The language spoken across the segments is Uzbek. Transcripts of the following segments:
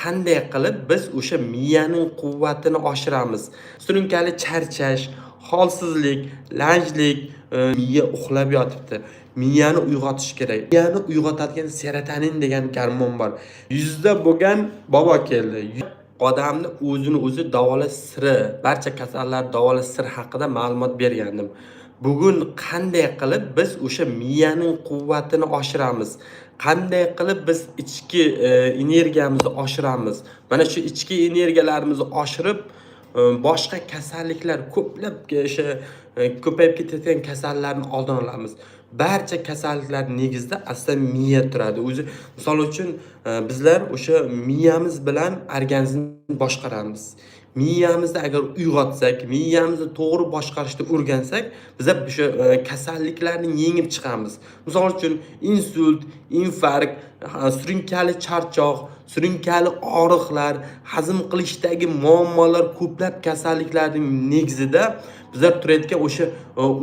Qanday qilib biz o'sha miyaning quvvatini oshiramiz? Surunkali charchash, holsizlik, lanjlik, miya uxlab yotibdi. Miyani uyg'otish kerak. Miyani uyg'otadigan serotonin degan gormon bor. Yuzda bo'lgan bobo keldi. Odamni o'zini o'zi davolash siri, barcha kasallar davolash siri haqida ma'lumot bergandim. Bugun qanday qilib biz o'sha miyaning quvvatini oshiramiz? Qanday qilib biz ichki energiyamizni oshiramiz? Mana shu ichki energiyalarimizni oshirib, boshqa kasalliklar ko'plab o'sha ko'payib ketayotgan kasallarni oldini olamiz. Barcha kasalliklar negizida aslida miya turadi. O'zi misol uchun bizlar o'sha miyamiz bilan organizmni boshqaramiz. Miyamizni agar uyg'otsak, miyamizni to'g'ri boshqarishni o'rgansak, bizlar o'sha kasalliklarni yengib chiqamiz. Misol uchun insult, infarkt, surunkali charchoq, surunkali og'riqlar, hazm qilishdagi muammolar ko'plab kasalliklarning negizida bizlar turayotgan o'sha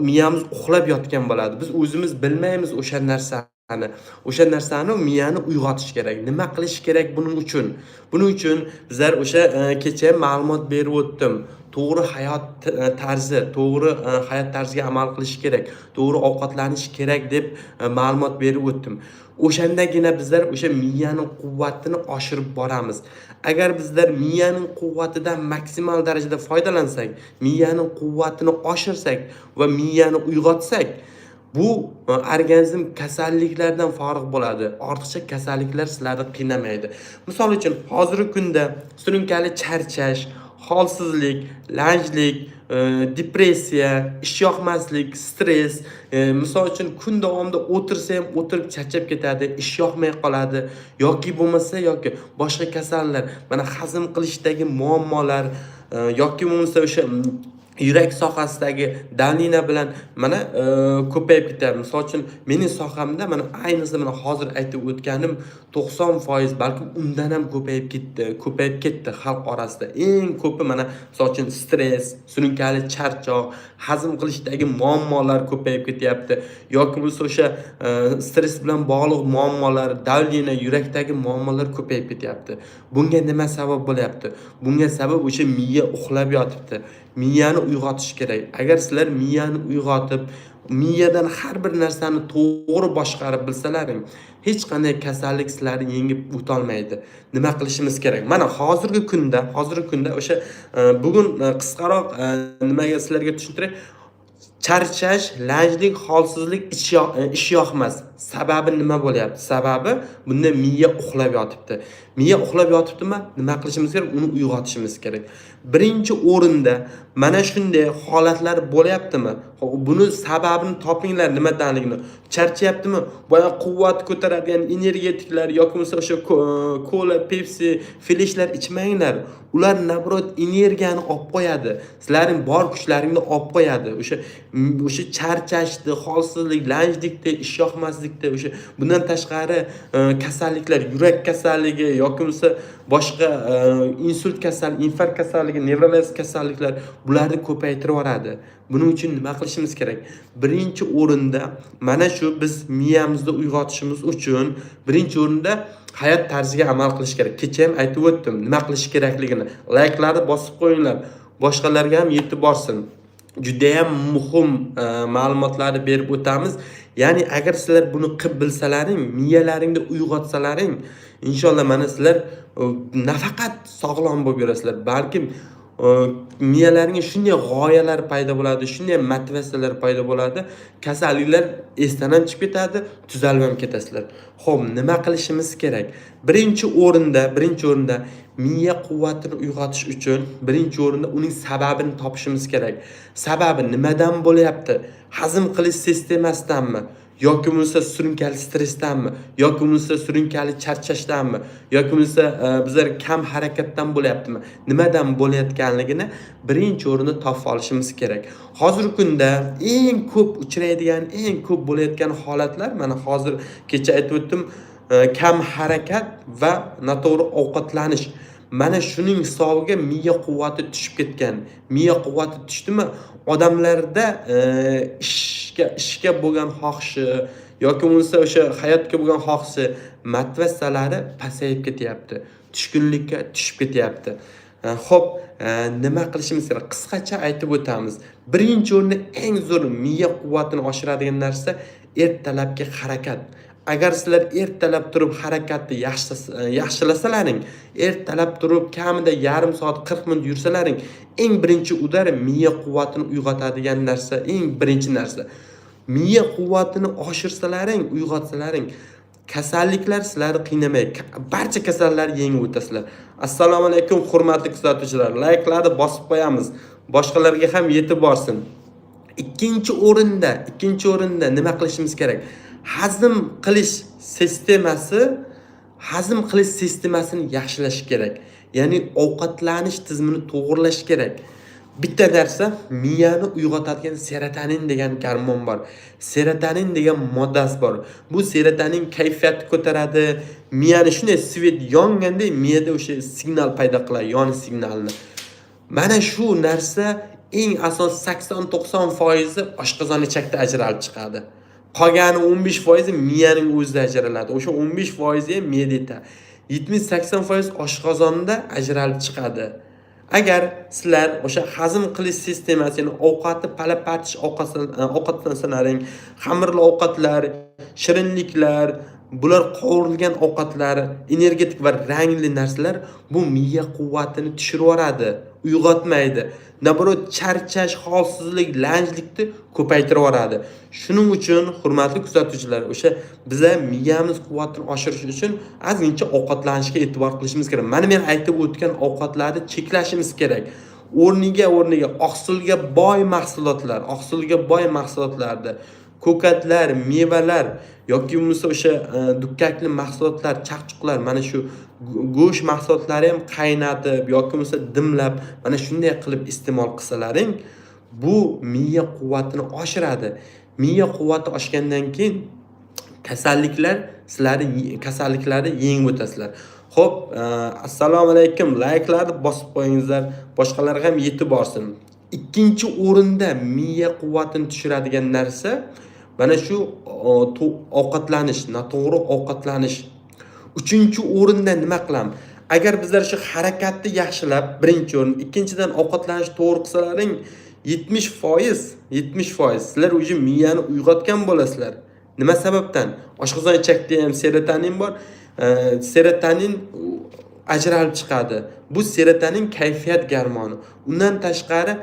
miyamiz uxlab yotgan bo'ladi. Biz o'zimiz bilmaymiz o'sha narsani. O'sha narsani miyani uyg'otish kerak. Nima qilish kerak buning uchun? Buning uchun bizlar o'sha kecha ma'lumot berib o'tdim. To'g'ri hayot tarzi, to'g'ri hayot tarziga amal qilish kerak, to'g'ri ovqatlanish kerak deb ma'lumot berib o'tdim. O'shandagina bizlar o'sha miyaning quvvatini oshirib boramiz. Agar bizlar miyaning quvvatidan maksimal darajada foydalansak, miyaning quvvatini oshirsak va miyani uyg'otsak, bu organizm kasalliklardan forig' bo'ladi. Ortiqcha kasalliklar sizlarni qiynamaydi. Misol uchun, hozirgi kunda surunkali charchash, holsizlik, lanjlik, depressiya, ishyoqmaslik, stress, misol uchun kun davomida o'tirsa ham o'tirib charchab ketadi, ish yoqmay qoladi yoki bo'lmasa boshqa kasallar, mana hazm qilishdagi muammolar yoki bo'lmasa o'sha yurak sohasidagi dalnina bilan mana ko'payib ketadi. Misol uchun mening sohamda mana ayniqsa mana hozir aytib o'tganim 90% balki undan ham ko'payib ketdi xalq orasida. Eng ko'pi mana misol uchun stress, surunkali charchoq, hazm qilishdagi muammolar ko'payib ketyapti yoki bo'lsa o'sha stress bilan bog'liq muammolar, dalnina, yurakdagi muammolar ko'payib ketyapti. Bunga nima sabab bo'lyapti? Bunga sabab o'sha miya uxlab yotibdi. Miyani uyg'otish kerak. Agar sizlar miyani uyg'otib, miyadan har bir narsani to'g'ri boshqarib bilsalaring, hech qanday kasallik sizlarni yengib o'tolmaydi. Nima qilishimiz kerak? Mana hozirgi kunda o'sha bugun qisqaroq nimaga sizlarga tushuntiray. Charchash, lanjlik, holsizlik, ish yoqmas. Sababi nima bo'lyapti? Sababi bunda miya uxlab yotibdi. Miya uxlab yotibdimi? Nima qilishimiz kerak? Uni uyg'otishimiz kerak. Birinchi o'rinda mana shunday holatlar bo'lyaptimi? Buni sababini topinglar nimadanligini. Charchayaptimi? Boya quvvat ko'taradigan energetiklar yoki bo'lmasa o'sha kola, Pepsi, fleshlar ichmanglar. Ular nabrot energiyani olib qo'yadi. Sizlarning bor kuchlaringni olib qo'yadi. O'sha charchashni, holsizlik, lanjlikni, ish yoqmaslikni, o'sha bundan tashqari kasalliklar, yurak kasalligi yoki bo'lmasa boshqa insult kasalligi, infarkt kasalligi, nevrologik kasalliklar bularni ko'paytirib yuboradi. Buning uchun nima qilishimiz kerak? Birinchi o'rinda mana shu biz miyamizni uyg'otishimiz uchun birinchi o'rinda hayot tarziga amal qilish kerak. Kecha ham aytib o'tdim, nima qilish kerakligini. Layklarni bosib qo'yinglar, boshqalarga ham yetib borsin. Juda ham muhim ma'lumotlarni berib o'tamiz. Ya'ni agar sizlar buni qilib bilsalaring, miyalaringni uyg'otsalaring, inshaalloh mana sizlar nafaqat sog'lom bo'lib yurasizlar, balkim miyalaringga shunday g'oyalar paydo bo'ladi, shunday motivatsiyalar paydo bo'ladi, kasalliklar esdan ham chiqib ketadi, tuzalib ham ketasizlar. Xo'p, nima qilishimiz kerak? Birinchi o'rinda miya quvvatini uyg'otish uchun birinchi o'rinda uning sababini topishimiz kerak. Sababi nimadan bo'lyapti? Hazm qilish sistemasidanmi? Yoki bo'lmasa surunkali stressdanmi? Yoki bo'lmasa surunkali charchashdanmi? Yoki bo'lmasa bizlar kam harakatdan bo'lyaptimi? Nimadan bo'layotganligini birinchi o'rinda topib olishimiz kerak. Hozirgi kunda eng ko'p uchraydigan, eng ko'p bo'layotgan holatlar mana hozir kecha aytib o'tdim, kam harakat va noto'g'ri ovqatlanish. Mana shuning hisobiga miya quvvati tushib ketgan. Miya quvvati tushdimi, odamlarda ishga bo'lgan xohishi yoki bo'lmasa o'sha hayotga bo'lgan xohishi, motivasiyalari pasayib ketyapti. tushkunlikka tushib ketyapti. Xo'p, nima qilishimiz kerak? Qisqacha aytib o'tamiz. Birinchi o'rinda eng zo'r miya quvvatini oshiradigan narsa ertalabki harakat. Agar sizlar ertalab turib harakatni yaxshilasalaring, ertalab turib kamida yarim soat 40 minut yursalaring, eng birinchi udar miya quvvatini uyg'otadigan narsa, eng birinchi narsa. Miya quvvatini oshirsalaring, uyg'otsalaring, kasalliklar sizlarni qiynamaydi. Barcha kasallarni yengib o'tasizlar. Assalomu alaykum hurmatli kuzatuvchilar. Like'larni bosib qo'yamiz. Boshqalarga ham yetib borsin. Ikkinchi o'rinda nima qilishimiz kerak? Hazm qilish sistemasini yaxshilash kerak. Ya'ni ovqatlanish tizimini to'g'irlash kerak. Bitta narsa, miyani uyg'otadigan serotonin degan gormon bor. Serotonin degan moddasi bor. Bu serotonin kayfiyatni ko'taradi. Miyani shunday svet yonganda miyada o'sha signal paydo qiladi, yonish signalini. Mana shu narsa eng asos 80-90% oshqozon ichakda ajralib chiqadi. Qolgani 15% miyaning o'zida ajraladi. O'sha 15% ham miyada yetadi. 70-80% oshqozonda ajralib chiqadi. Agar sizlar o'sha hazm qilish sistemasini, ovqatni palapatish ovqatlanasaring, xamirli ovqatlar, shirinliklar, bular qovurilgan ovqatlar, energetik va rangli narsalar bu miya quvvatini tushirib yuboradi, uyg'otmaydi. Naborot charchash, holsizlik, lanjlikni ko'paytirib yuboradi. Shuning uchun hurmatli kuzatuvchilar, o'sha biza miyamiz quvvatini oshirish uchun ozgincha ovqatlanishga e'tibor qilishimiz kerak. Mana men aytib o'tgan ovqatlarni cheklashimiz kerak. O'rniga oqsilga boy mahsulotlarda ko'katlar, mevalar yoki bo'lmasa o'sha dukkakli mahsulotlar, chaqchuqlar, mana shu go'sht mahsulotlari ham qaynatib yoki bo'lmasa dimlab, mana shunday qilib iste'mol qilsalaring, bu miya quvvatini oshiradi. Miya quvvati oshgandan keyin kasalliklarni yengib o'tasizlar. Xo'p, assalomu alaykum, like'larni bosib qo'yingizlar, boshqalarga ham yetib borsin. Ikkinchi o'rinda miya quvvatini tushiradigan narsa mana shu ovqatlanish, noto'g'ri ovqatlanish. Uchinchi o'rinda nima qilamiz? Agar bizlar shu harakatni yaxshilab, birinchi o'rin, ikkinchidan ovqatlanishni to'g'ri qilsalaring, 70% sizlar o'zi miyani uyg'otgan bo'lasizlar. Nima sababdan? Oshqozon ichakda ham serotonin bor. Serotonin ajralib chiqadi. Bu serotonin kayfiyat gormoni. Undan tashqari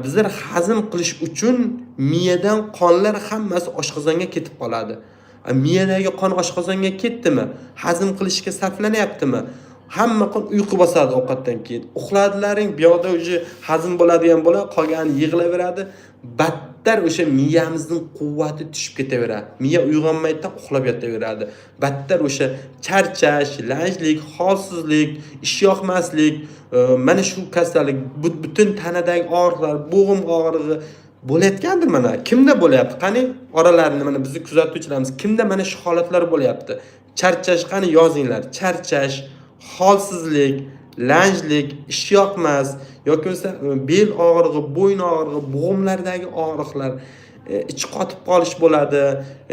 bizlar hazm qilish uchun miyadan qonlar hammasi oshqozonga ketib qoladi. Miyadagi qon oshqozonga ketdimi? Hazm qilishga sarflanyaptimi? Hamma qon uyqu bosadi ovqatdan keyin. Uxladilaring, bu yoqda o'sha hazm bo'ladigan bo'la, qolgani yig'laveradi. Battar o'sha miyamizning quvvati tushib ketaveradi. Miya uyg'onmaydan uxlab yotaveradi. Battar o'sha charchash, lanjlik, holsizlik, ish yoqmaslik, mana shu kasallik, butun tanadagi og'riqlar, bo'g'im og'rig'i bo'layotgandir mana. Kimda bo'layapti? Qani oralarini mana bizni kuzatuvchilarimiz kimda mana shu holatlar bo'layapti? Charchash qani yozinglar. Charchash, holsizlik, lanjlik, ish yoqmas yoki bo'lmasa bel og'rig'i, bo'yin og'rig'i, bo'g'imlardagi og'riqlar, ich qotib qolish bo'ladi,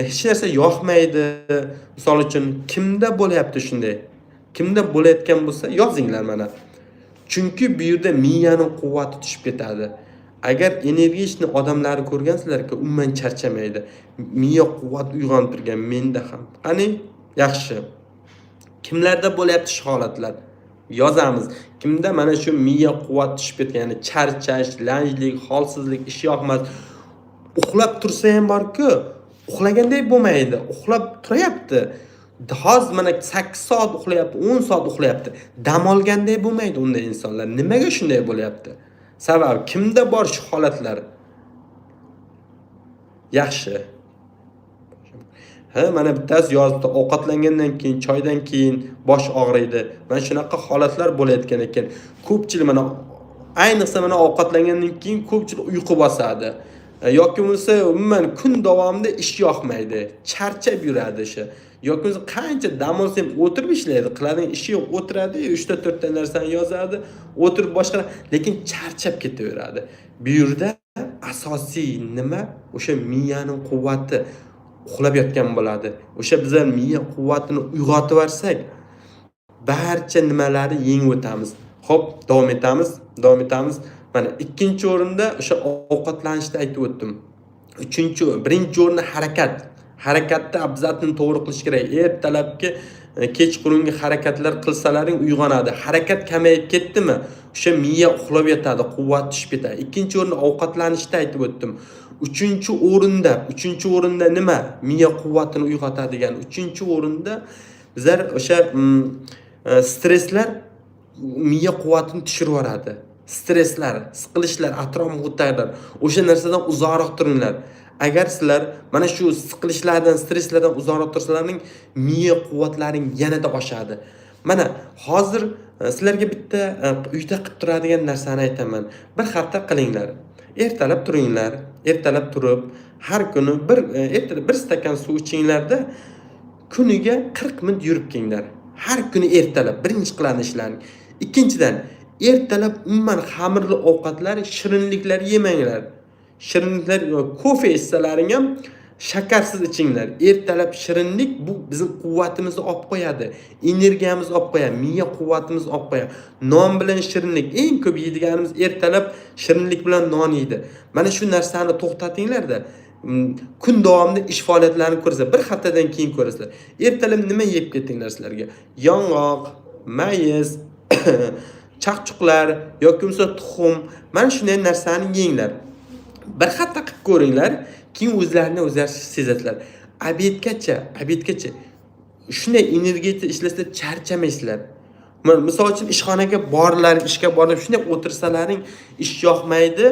hech narsa yoqmaydi. Misol uchun kimda bo'layapti shunday? Kimda bo'layotgan bo'lsa yozinglar mana. Chunki bu yerda miyaning quvvati tushib ketadi. Agar energichni odamlarni ko'rgansizlarki, umuman charchamaydi. Miya quvvat uyg'onib turgan menda ham. Qani? Yaxshi. Kimlarda bo'layapti shu holatlar? Yozamiz. Kimda mana shu miya quvvat tushib ketgan, ya'ni charchash, lanjlik, holsizlik, ish yoqmas. Uxlab tursa ham bor-ku, uxlagandek bo'lmaydi. Uxlab turayapti. Hozir mana 8 soat uxlayapti, 10 soat uxlayapti. Dam olgandek bo'lmaydi unday insonlar. Nimaga shunday bo'layapti? Sabab kimda bor shu holatlar? Yaxshi. Mana bittasi yozdi, ovqatlangandan keyin, choydan keyin bosh og'riydi. Mana shunaqa holatlar bo'layotgan ekan. Ko'pchilik mana ayniqsa mana ovqatlangandan keyin ko'pchilik uyqu bosadi. Yoki bo'lsa umuman kun davomida ish yoqmaydi, charchab yuradi o'sha. Yoki bo'lsa qancha dam olsa ham o'tirib ishlaydi, qiladigan ishi yo'q, o'tiradi, 3 ta narsani yozadi, o'tirib boshqa, lekin charchab ketaveradi. Bu yerda asosiy nima? O'sha miyaning quvvati uxlab yotgan bo'ladi. O'sha bizlar miya quvvatini uyg'otib varsak, barcha nimalarni yengib o'tamiz. Xo'p, davom etamiz, davom etamiz. Mana ikkinchi o'rinda o'sha ovqatlanishni aytib o'tdim. Birinchi o'rinda harakat. Harakatda obzatni to'g'ri qilish kerak. Ertalabki kechqurungi harakatlar qilsalaring uyg'onadi. Harakat kamayib ketdimi, o'sha miya uxlab yotadi, quvvat tushib ketadi. Ikkinchi o'rinda ovqatlanishni aytib o'tdim. Uchinchi o'rinda nima? Miya quvvatini uyg'otadigan. Uchinchi o'rinda bizlar o'sha stresslar miya quvvatini tushirib yuboradi. Stresslar, siqilishlar, atrof muhitdagilar. O'sha narsadan uzoqroq turinglar. Agar sizlar mana shu siqilishlardan, stresslardan uzoqroq tursalaring, miya quvvatlaring yanada oshadi. Mana hozir sizlarga bitta uyda qilib turadigan narsani aytaman. Bir hafta qilinglar. Ertalab turinglar. Ertalab turib, har kuni bir stakan suv ichinglarda kuniga 40 minut yurib kelinglar. Har kuni ertalab birinchi qilgan ishlaring. Ikkinchidan, ertalab umuman xamirli ovqatlar, shirinliklar yemanglar. Shirinliklar, kofe ichsalaring ham shakarsiz ichinglar. Ertalab shirinlik bu bizning quvvatimizni olib qo'yadi, energiyamizni olib qo'yadi, miya quvvatimizni olib qo'yadi. Non bilan shirinlik eng ko'p yeydiganimiz ertalab shirinlik bilan non yeydi. Mana shu narsani to'xtatinglar-da. Kun davomida ish faoliyatlarini ko'rsa, bir haftadan keyin ko'rasizlar. Ertalab nima yeb ketinglar sizlarga? Yong'oq, mayiz, chaqchuqlar yoki bo'lmasa tuxum, mana shunday narsani yenglar. Bir hafta qilib ko'ringlar, keyin o'zlarini sezasizlar. Obedgacha shunday energiya ishlasizlar, charchamaysizlar. Misol uchun ishxonaga ishga borib shunday o'tirsalaring, ish yoqmaydi.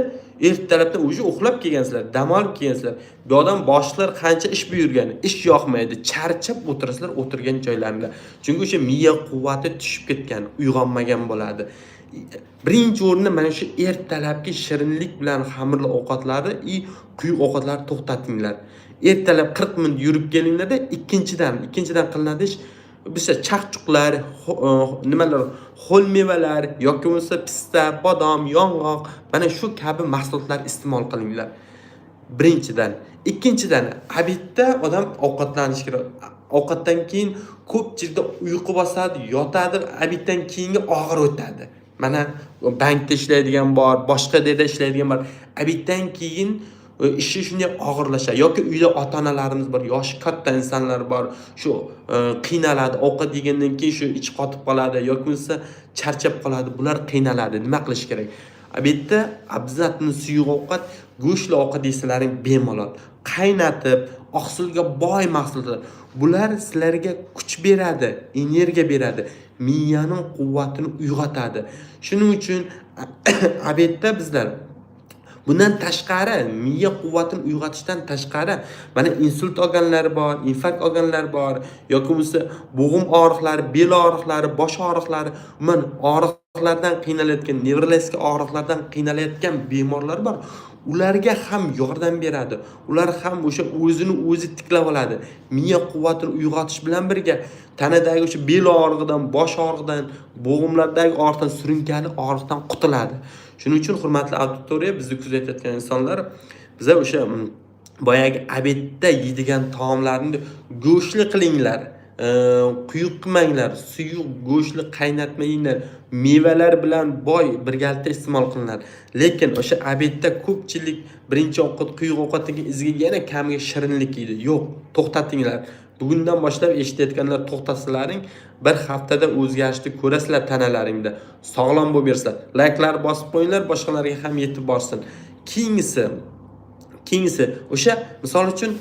Ertalabdan o'zi uxlab kelgansizlar, dam olib kelgansizlar. Bu odam boshlar qancha ish buyurgan, ish yoqmaydi, charchab o'tirasizlar o'tirgan joylarida. Chunki o'sha miya quvvati tushib ketgan, uyg'onmagan bo'ladi. Birinchi o'rinda mana shu ertalabki shirinlik bilan xamirli ovqatlarni, quyuq ovqatlarni to'xtatinglar. Ertalab 40 minut yurib kelinglarda, ikkinchidan qilinadi ish bizcha chaqchuqlar, nimalar, ho'l mevalar yoki bo'lsa pista, bodom, yong'oq, mana shu kabi mahsulotlar iste'mol qilinglar. Birinchidan, ikkinchidan, obedda odam ovqatlanish kerak. Ovqatdan keyin ko'pchilikda uyqu bosadi, yotadi, obeddan keyingi og'ir o'tadi. Mana bankda ishlaydigan bor, boshqa yerda ishlaydigan bor. Obeddan keyin ishi shunday og'irlashadi yoki uyda ota-onalarimiz bor, yoshi katta insonlar bor, shu qiynaladi, ovqat yegandan keyin shu ichi qotib qoladi yoki bo'lsa charchab qoladi. Bular qiynaladi. Nima qilish kerak? Obedda abzatni suyuq ovqat, go'shtli ovqat yeysalaring bemalol, qaynatib, oqsilga boy mahsulotlar. Bular sizlarga kuch beradi, energiya beradi, miyaning quvvatini uyg'otadi. Shuning uchun obedda bizlar bundan tashqari, miya quvvatini uyg'otishdan tashqari, mana insult olganlar bor, infarkt olganlar bor, yoki bo'lsa bo'g'im og'riqlari, bel og'riqlari, bosh og'riqlari, umuman og'riqlardan qiynalayotgan, nevrologik og'riqlardan qiynalayotgan bemorlar bor. Ularga ham yordam beradi. Ular ham o'sha o'zini o'zi tiklab oladi. Miya quvvatini uyg'otish bilan birga tanadagi o'sha bel og'rig'idan, bosh og'rig'idan, bo'g'imlardagi og'riqdan, surunkali og'riqdan qutuladi. Shuning uchun hurmatli auditoriya, bizni kuzatayotgan insonlar, biza o'sha boyagi obedda yeydigan taomlarni go'shtli qilinglar, quyuq qilmanglar, suyuq go'shtli qaynatmanglar, mevalar bilan boy birgalikda iste'mol qilinglar. Lekin o'sha obedda ko'pchilik birinchi ovqat, quyuq ovqatdan keyin iziga yana kamiga shirinlik yeydi. Yo'q, to'xtatinglar. Bugundan boshlab eshitayotganlar to'xtasalaring, bir haftada o'zgarishni ko'rasizlar tanalaringda. Sog'lom bo'lib bersizlar. Layklar bosib qo'yinglar, boshqalarga ham yetib borsin. Keyingisi o'sha misol uchun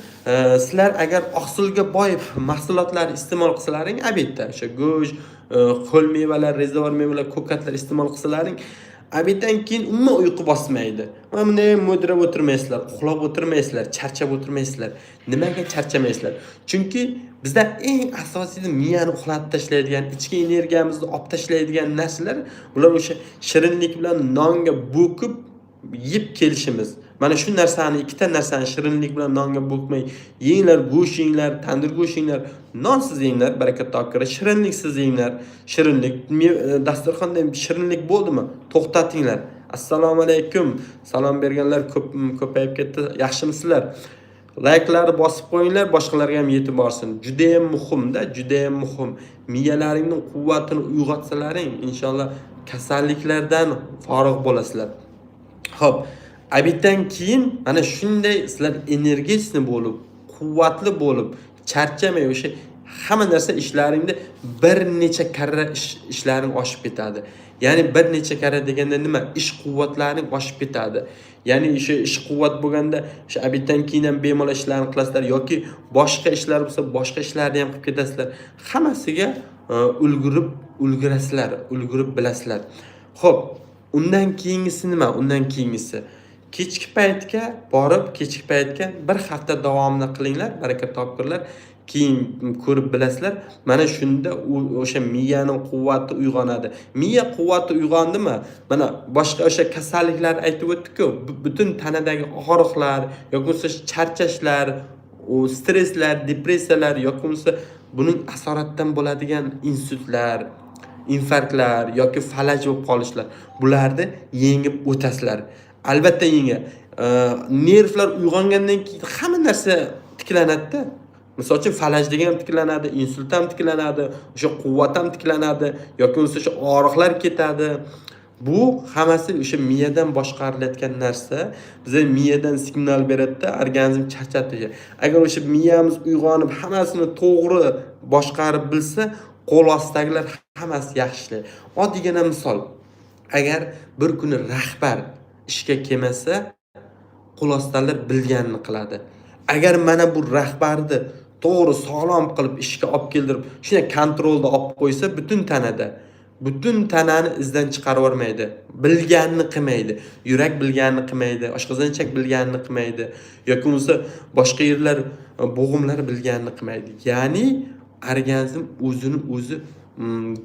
sizlar agar oqsilga boy mahsulotlar iste'mol qilsalaring, obedda o'sha go'sht, ho'l mevalar, rezavor mevalar, ko'katlar iste'mol qilsalaring, obeddan keyin umuman uyqu bosmaydi. Mana bunday mo'dirab o'tirmaysizlar, uxlab o'tirmaysizlar, charchab o'tirmaysizlar. Nimaga charchamaysizlar? Chunki bizda eng asosiysi miyani uxlatib tashlaydigan, ichki energiyamizni olib tashlaydigan narsalar, bular o'sha shirinlik bilan nonga bo'kib yeb kelishimiz. Mana shu narsani, ikkita narsani shirinlik bilan nonga bo'kmay yenglar, go'sht yenglar, tandir go'sht yenglar, nonsiz yenglar, barakat topkira, shirinliksiz yenglar. Shirinlik dasturxonda shirinlik bo'ldimi? To'xtatinglar. Assalomu alaykum. Salom berganlar ko'payib ketdi. Yaxshimisizlar? Like'larni bosib qo'yinglar, boshqalarga ham yetib borsin. Juda ham muhimda, juda ham muhim. Miyalaringning quvvatini uyg'otsalaring, inshaalloh kasalliklardan forig' bo'lasizlar. Xo'p, abitdan keyin mana shunday sizlar energetичный bo'lib, quvvatli bo'lib, charchamay o'sha hamma narsa ishlaringda bir necha karra ishlaring oshib ketadi. Ya'ni bir necha karra deganda nima? Ish quvvatlaring oshib ketadi. Ya'ni o'sha ish quvvat bo'lganda o'sha abitdan keyin ham bemalol ishlarni qilasizlar yoki boshqa ishlar bo'lsa, boshqa ishlarni ham qilib ketasizlar. Hammasiga ulgurasizlar, ulgurib bilasizlar. Xo'p, undan keyingisi nima? Undan keyingisi kechki paytga borib, kechki paytga bir hafta davomida qilinglar, baraka topkurlar. Keyin ko'rib bilasizlar. Mana shunda o'sha miyaning quvvati uyg'onadi. Miya quvvati uyg'ondimi? Mana boshqa o'sha kasalliklar aytib o'tdik-ku, butun tanadagi og'riqlar yoki bo'lsa charchashlar, stresslar, depressiyalar yoki bo'lsa buning asoratidan bo'ladigan insultlar, infarktlar yoki falaj bo'lib qolishlar, bularni yengib o'tasizlar. Albatta yengib. Nervlar uyg'ongandan keyin hamma narsa tiklanadi-da. Misol uchun falajda ham tiklanadi, insult ham tiklanadi, o'sha quvvat ham tiklanadi yoki bo'lsa o'sha og'riqlar ketadi. Bu hammasi o'sha miyadan boshqarilayotgan narsa. Bizga miyadan signal beradi-da, organizm charchatadi. Agar o'sha miyamiz uyg'onib hammasini to'g'ri boshqarib bilsa, qo'l ostidagilar hammasi yaxshi ishlaydi. Oddiygina misol. Agar bir kuni rahbar ishga kelmasa, qo'l ostidagilar bilganini qiladi. Agar mana bu rahbarni to'g'ri sog'lom qilib ishga olib keltirib, shuni kontrolda olib qo'ysa, butun tanani izdan chiqarib yormaydi. Bilganini qilmaydi. Yurak bilganini qilmaydi, oshqozonchak bilganini qilmaydi yoki bo'lsa boshqa yerlar bo'g'imlar bilganini qilmaydi. Ya'ni organizm o'zini o'zi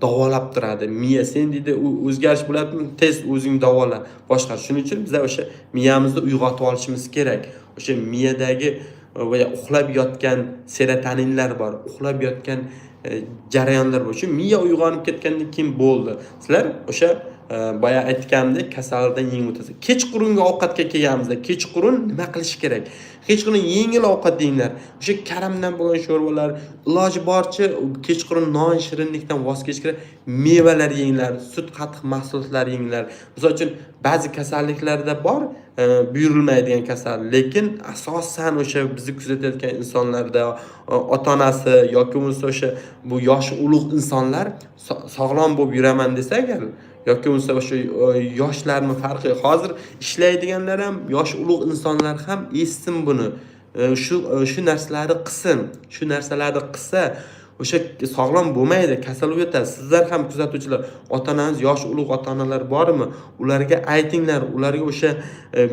davolab turadi. Miya sen deydi o'zgarish bo'ladimi? Tez o'zing davola. Boshqa. Shuning uchun biz o'sha miyamizni uyg'otib olishimiz kerak. O'sha miyadagi va uxlab yotgan serotoninlar bor, uxlab yotgan jarayonlar bor. Shu miya uyg'onib ketgandan keyin bo'ldi. Sizlar o'sha boya aytganimdek kasallikdan yengib o'tasiz. Kechqurungi ovqatga kelganimizda, kechqurun nima qilish kerak? Kechqurun yengil ovqat yenglar. O'sha karamdan bo'lgan sho'rvalar, iloji boricha kechqurun non, shirinlikdan voz kechish kerak. Mevalar yenglar, sut, qatiq mahsulotlar yenglar. Misol uchun ba'zi kasalliklarda bor, buyurilmaydigan kasal, lekin asosan o'sha bizni kuzatayotgan insonlarda ota-onasi yoki bo'lsa o'sha bu yosh ulug' insonlar sog'lom bo'lib yuraman desa agar yoki bo'lsa o'sha yoshlarning farqi hozir ishlaydiganlar ham yosh ulug' insonlar ham eshitsin buni. Shu narsalarni qilsin. Shu narsalarni qilsa o'sha sog'lom bo'lmaydi, kasal o'tadi. Sizlar ham kuzatuvchilar, ota-onangiz yosh ulug' ota-onalar bormi? Ularga aytinglar, ularga o'sha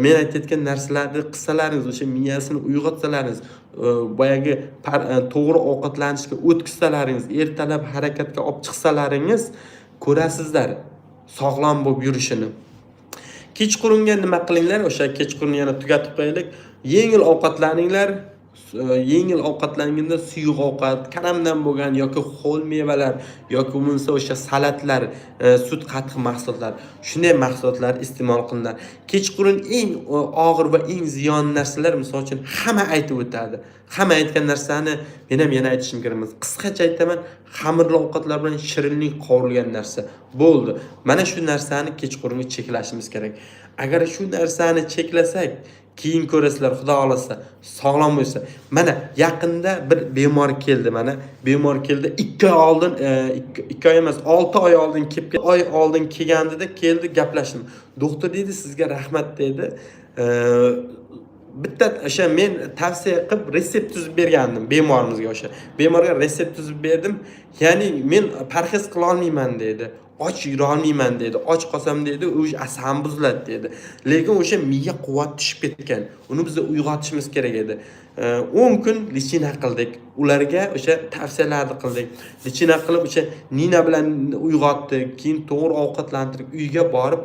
men aytayotgan narsalarni qilsalaringiz, o'sha miyasini uyg'otsalaringiz, boyagi to'g'ri ovqatlanishga o'tkazsalaringiz, ertalab harakatga olib chiqsalaringiz, ko'rasizlar sog'lom bo'lib yurishini. Kechqurunga nima qilinglar? O'sha kechqurun yana tugatib qo'yaylik. Yengil ovqatlaninglar. Yengil ovqatlanganda suyuq ovqat, karamdan bo'lgan yoki ho'l mevalar yoki bo'lsa o'sha salatlar, sut, qatiq mahsulotlar, shunday mahsulotlar iste'mol qilinglar. Kechqurun eng og'ir va eng ziyon narsalar, misol uchun hamma aytib o'tadi. Hamma aytgan narsani men ham yana aytishim kerak. Qisqacha aytaman, xamirli ovqatlar bilan shirinlik qovurilgan narsa bo'ldi. Mana shu narsani kechqurunga cheklashimiz kerak. Agar shu narsani cheklasak, keyin ko'rasizlar, xudo xolasa, sog'lom bo'lsa. Mana yaqinda bir bemor keldi, mana bemor keldi. 2 oy oldin, 2 oy emas, 6 oy oldin kelgandida keldi, gaplashdim. Doktor dedi, sizga rahmat dedi. Bitta o'sha men tavsiya qilib resept tuzib bergandim bemorimizga o'sha. Bemorga resept tuzib berdim. Ya'ni men parhez qila olmayman dedi. Och yura olmayman dedi. Och qolsam dedi, o'sha asam buziladi dedi. Lekin o'sha miya quvvat tushib ketgan. Uni biz uyg'otishimiz kerak edi. 10 kun lichina qildik. Ularga o'sha tavsiyalarni qildik. Lichina qilib o'sha nina bilan uyg'otdik, keyin to'g'ri ovqatlantirib, uyga borib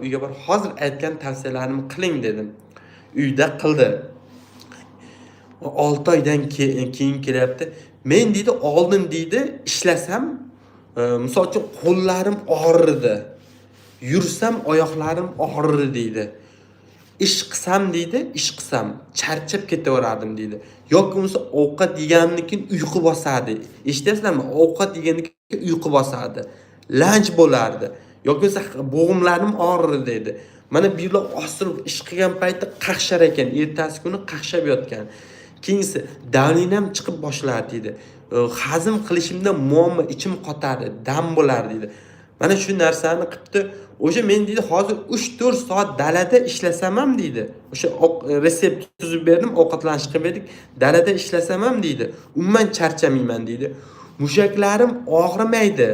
hozir aytgan tavsiyalarimni qiling dedim. Uyda qildi. 6 oydan keyin kelyapti. Men dedi, oldin dedi, ishlasam, misol uchun qo'llarim og'rirdi. Yursam oyoqlarim og'rirdi dedi. ish qilsam deydi, ish qilsam charchab ketaverardim deydi. Yoki bo'lmasa ovqat yeganimdan keyin uyqu bosadi. Eshityapsizlarmi? Ovqat yegandan keyin uyqu bosadi. Lanch bo'lardi. Yoki bo'lmasa bo'g'imlarim og'rirdi dedi. Mana bu yillar osilib ish qilgan paytda qaqshar ekan, ertasi kuni qaqshab yotgan. Keyingi davlinam chiqib boshlardi dedi. Hazm qilishimda muammo, ichim qotardi, dam bo'lar dedi. Mana shu narsani qilibdi. O'sha men deydi hozir 3-4 soat dalada ishlasam ham deydi. O'sha resept tuzib berdim, ovqatlanish qilib edik. Dalada ishlasam ham deydi. Umuman charchamayman deydi. Mushaklarim og'rimaydi.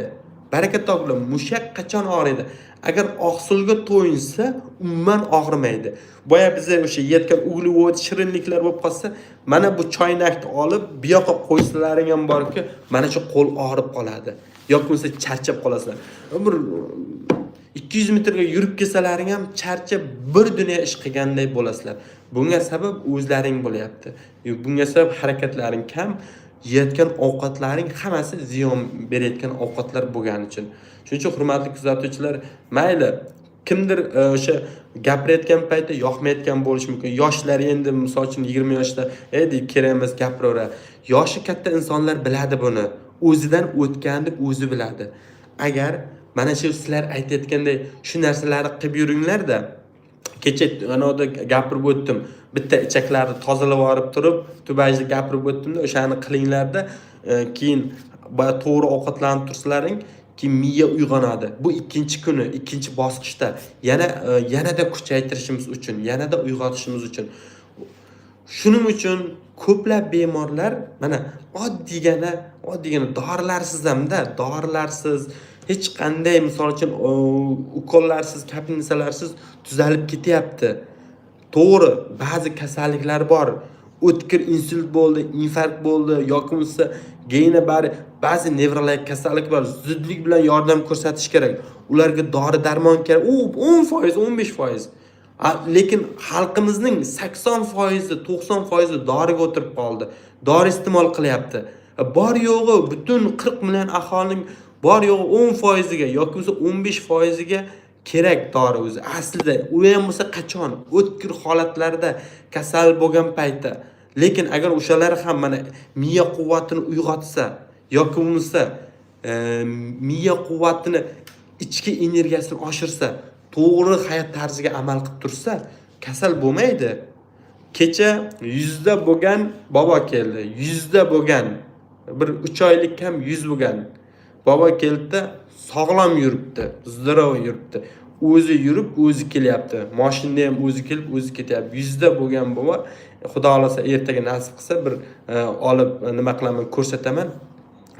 Baraka toplar, mushak qachon og'riydi? Agar oqsilga to'yinsa, umuman og'rimaydi. Boya biza o'sha yetgan uglevod, shirinliklar bo'lib qolsa, mana bu choynakni olib, bu yoqqa qo'ysalaring ham borki, mana shu qo'l og'rib qoladi. Yoki bo'lsa charchab qolasizlar. Bir 200 metrga yurib kelsalaring ham charchab bir dunyo ish qilganday bo'lasizlar. Bunga sabab o'zlaring bo'lyapti. Bunga sabab harakatlaring kam, yeyotgan ovqatlaring hammasi ziyon berayotgan ovqatlar bo'lgani uchun. Shuning uchun hurmatli kuzatuvchilar, mayli kimdir o'sha gapirayotgan paytda yoqmayotgan bo'lishi mumkin. Yoshlar endi misol uchun 20 yoshda, deydi, kerak emas gapiraver. Yoshi katta insonlar biladi buni. O'zidan o'tganni o'zi biladi. Agar mana shu sizlar aytayotganday shu narsalarni qilib yuringlar-da. Kecha anoda gapirib o'tdim. Bitta ichaklarni tozalab olib turib, tubajda gapirib o'tdim-da, o'shani qilinglar-da. Keyin to'g'ri ovqatlanib tursalaring, keyin miya uyg'onadi. Bu ikkinchi kuni, ikkinchi bosqichda yanada kuchaytirishimiz uchun, yanada uyg'otishimiz uchun. Shuning uchun ko'plab bemorlar mana oddiygina dorilarsiz hamda, dorilarsiz hech qanday misol uchun ukollarsiz, kapinsalarsiz tuzalib ketyapti. To'g'ri, ba'zi kasalliklar bor. O'tkir insult bo'ldi, infarkt bo'ldi, yoki bo'lsa geyna ba'zi nevrologik kasallik bor. Zudlik bilan yordam ko'rsatish kerak. Ularga dori darmon kerak. U 10%, 15%. Lekin xalqimizning 80%, 90% doriga o'tirib qoldi. Dori iste'mol qilyapti. Bor yo'g'i butun 40 million aholining bor yo'g'i 10%ga yoki bo'lsa 15%ga kerak dori o'zi. Aslida u ham bo'lsa qachon? O'tkir holatlarda kasal bo'lgan paytda. Lekin agar o'shalar ham mana miya quvvatini uyg'otsa yoki bo'lmasa miya quvvatini, ichki energiyasini oshirsa, to'g'ri hayot tarziga amal qilib tursa, kasal bo'lmaydi. Kecha 100 da bo'lgan bobo keldi. 100 da bo'lgan. Bir 3 oylik ham 100 bo'lgan. Bobo keldi, sog'lom yuribdi, zdorov yuribdi. O'zi yurib, o'zi kelyapti. Mashinada ham o'zi kelib, o'zi ketyapti. 100 da bo'lgan bobo, Xudo xolasa ertaga nasib qilsa bir olib nima qilaman, ko'rsataman.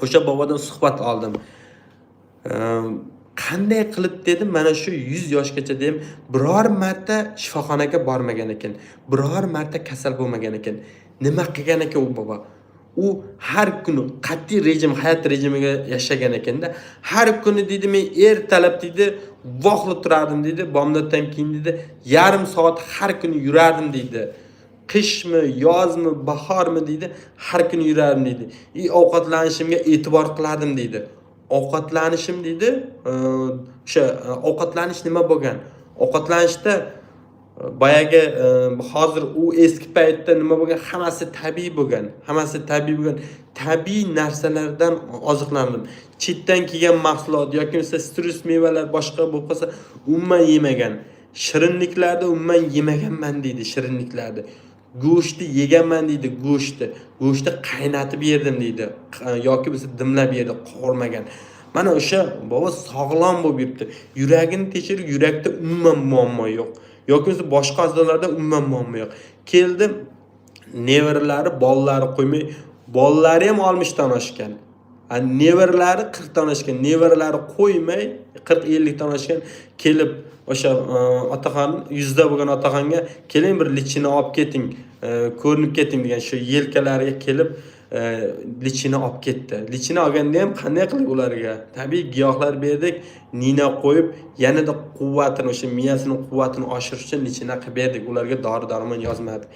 O'sha bobodan suhbat oldim. Qanday qilib dedim, mana shu 100 yoshgacha dedim, biror marta shifoxonaga bormagan ekan, biror marta kasal bo'lmagan ekan. Nima qilgan ekan u bobo? U har kuni qat'iy rejim, hayot rejimiga yashagan ekanda, har kuni dedi men ertalab dedi, voqli turardim dedi, bomdoddan keyin dedi, yarim soat har kuni yurardim dedi. Qishmi, yozmi, bahormi dedi, har kuni yurardim dedi. Ovqatlanishimga e'tibor qilardim dedi. Ovqatlanishim dedi, o'sha ovqatlanish nima bo'lgan? Ovqatlanishda boyagi hozir u eski paytda nima bo'lgan? Hammasi tabiiy bo'lgan. Hammasi tabiiy bo'lgan. Tabiiy narsalardan oziqlandim. Chetdan kelgan mahsulot yoki esa sitrus mevalar boshqa bo'lib qolsa, umuman yemagan. Shirinliklarni umuman yemaganman deydi, shirinliklarni. Go'shtni yeganman deydi, go'shtni. Go'shtni qaynatib yerdim deydi. Yoki bo'lsa dimlab yerdi, qovurmagan. Mana o'sha bobo sog'lom bo'lib yuribdi. Yuragini tekshirib, yurakda umuman muammo yo'q. Yoki bo'lsa boshqa a'zolarda umuman muammo yo'q. Keldi, nevaralari, bolalari qo'ymay, bolalari ham 60 dan oshgan. Nevaralari 40 dan oshgan, nevaralari qo'ymay 40-50 dan oshgan, kelib o'sha otaxon 100 da bo'lgan otaxonga keling bir lichini olib keting, ko'rinib keting degan shu yelkalariga kelib lichini olib ketdi. Lichini olganda ham qanday qilib ularga tabiiy giyohlar berdik, nina qo'yib, yanada quvvatini, o'sha miyasining quvvatini oshirish uchun lichini qilib berdik. Ularga dori-darmon yozmadik.